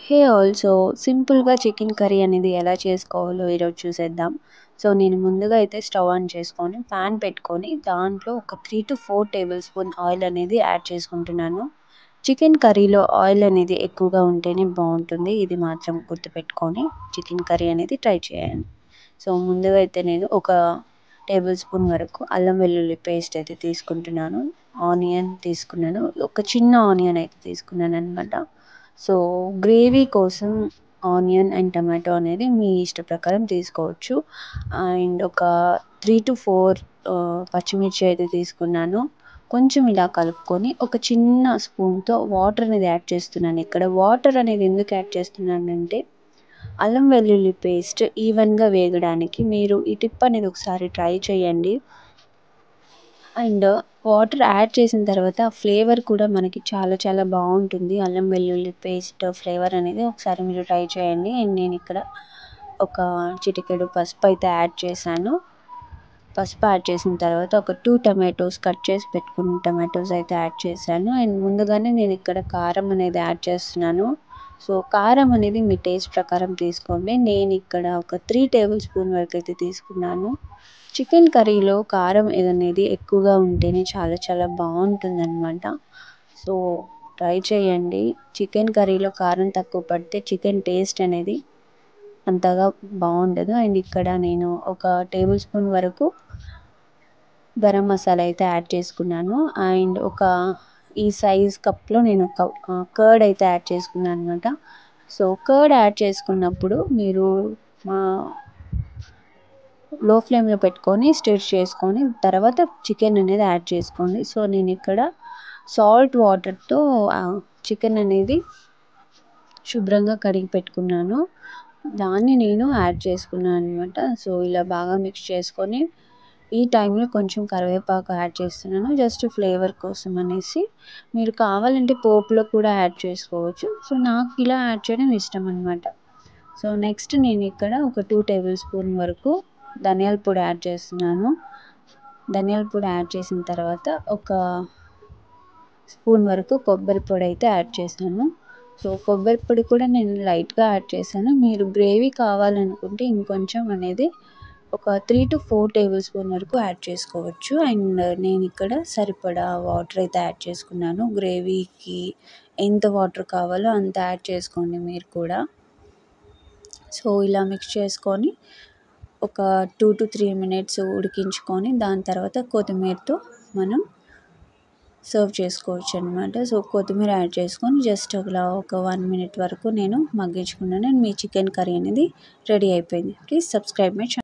హే also సింపుల్‌గా chicken curry అనేది ఎలా చేసుకోవాలో ఈరోజు చూసేద్దాం. సో, నేను ముందుగా అయితే స్టవ్ ఆన్ చేసుకొని పాన్ పెట్టుకొని దాంట్లో ఒక 3-4 టేబుల్ స్పూన్ ఆయిల్ అనేది యాడ్ చేసుకుంటున్నాను. చికెన్ కర్రీలో ఆయిల్ అనేది ఎక్కువగా ఉంటేనే బావుంటుంది. ఇది మాత్రం గుర్తుపెట్టుకొని చికెన్ కర్రీ అనేది ట్రై చేయండి. సో, ముందుగా అయితే నేను ఒక టేబుల్ స్పూన్ వరకు అల్లం వెల్లుల్లి పేస్ట్ అయితే తీసుకుంటున్నాను. ఆనియన్ తీసుకున్నాను. ఒక చిన్న ఆనియన్ అయితే తీసుకున్నాననమాట. సో, గ్రేవీ కోసం ఆనియన్ అండ్ టమాటో అనేది మీ ఇష్ట ప్రకారం తీసుకోవచ్చు. అండ్ ఒక 3-4 పచ్చిమిర్చి అయితే తీసుకున్నాను. కొంచెం ఇలా కలుపుకొని ఒక చిన్న స్పూన్‌తో వాటర్ అనేది యాడ్ చేస్తున్నాను ఇక్కడ. వాటర్ అనేది ఎందుకు యాడ్ చేస్తున్నానంటే అల్లం వెల్లుల్లి పేస్ట్ ఈవెన్‌గా వేగడానికి. మీరు ఈ టిప్ అనేది ఒకసారి ట్రై చేయండి. అండ్ వాటర్ యాడ్ చేసిన తర్వాత ఫ్లేవర్ కూడా మనకి చాలా చాలా బావుంటుంది. అల్లం వెల్లుల్లి పేస్ట్ ఫ్లేవర్ అనేది ఒకసారి మీరు ట్రై చేయండి. అండ్ నేను ఇక్కడ ఒక చిటికెడు పసుపు అయితే యాడ్ చేశాను. పసుపు యాడ్ చేసిన తర్వాత ఒక 2 టమాటోస్ కట్ చేసి పెట్టుకున్న టమాటోస్ అయితే యాడ్ చేశాను. అండ్ ముందుగానే నేను ఇక్కడ కారం అనేది యాడ్ చేస్తున్నాను. సో, కారం అనేది మీ టేస్ట్ ప్రకారం తీసుకోండి. నేను ఇక్కడ ఒక 3 టేబుల్ స్పూన్ వరకు అయితే తీసుకున్నాను. చికెన్ కర్రీలో కారం అనేది ఎక్కువగా ఉంటేనే చాలా చాలా బావుంటుందనమాట. సో, ట్రై చేయండి. చికెన్ కర్రీలో కారం తక్కువ పడితే చికెన్ టేస్ట్ అనేది అంతగా బావుండదు. అండ్ ఇక్కడ నేను ఒక టేబుల్ స్పూన్ వరకు గరం మసాలా అయితే యాడ్ చేసుకున్నాను. అండ్ ఈ సైజ్ కప్‌లో నేను కర్డ్ అయితే యాడ్ చేసుకున్నాను అనమాట. సో, కర్డ్ యాడ్ చేసుకున్నప్పుడు మీరు లో ఫ్లేమ్‌లో పెట్టుకొని స్టిర్ చేసుకొని తర్వాత చికెన్ అనేది యాడ్ చేసుకోండి. సో, నేను ఇక్కడ సాల్ట్ వాటర్‌తో చికెన్ అనేది శుభ్రంగా కడిగి పెట్టుకున్నాను. దాన్ని నేను యాడ్ చేసుకున్నాను అనమాట. సో, ఇలా బాగా మిక్స్ చేసుకొని ఈ టైంలో కొంచెం కరివేపాకు యాడ్ చేస్తున్నాను. జస్ట్ ఫ్లేవర్ కోసం అనేసి. మీరు కావాలంటే పోపులో కూడా యాడ్ చేసుకోవచ్చు. సో, నాకు ఇలా యాడ్ చేయడం ఇష్టం అనమాట. సో, నెక్స్ట్ నేను ఇక్కడ ఒక 2 టేబుల్ స్పూన్ వరకు ధనియాల పొడి యాడ్ చేస్తున్నాను. ధనియాల పొడి యాడ్ చేసిన తర్వాత ఒక స్పూన్ వరకు కొబ్బరి పొడి అయితే యాడ్ చేశాను. సో, కొబ్బరి పొడి కూడా నేను లైట్‌గా యాడ్ చేశాను. మీరు గ్రేవీ కావాలనుకుంటే ఇంకొంచెం అనేది ఒక 3-4 టేబుల్ స్పూన్ వరకు యాడ్ చేసుకోవచ్చు. అండ్ నేను ఇక్కడ సరిపడా వాటర్ అయితే యాడ్ చేసుకున్నాను. గ్రేవీకి ఎంత వాటర్ కావాలో అంత యాడ్ చేసుకోండి మీరు కూడా. సో, ఇలా మిక్స్ చేసుకొని ఒక 2-3 మినిట్స్ ఉడికించుకొని దాని తర్వాత కొత్తిమీరతో మనం సర్వ్ చేసుకోవచ్చు అనమాట. సో, కొత్తిమీర యాడ్ చేసుకొని జస్ట్ అలా ఒక 1 మినిట్ వరకు నేను మగ్గించుకున్నాను. అండ్ మీ చికెన్ కర్రీ అనేది రెడీ అయిపోయింది. Please subscribe my channel.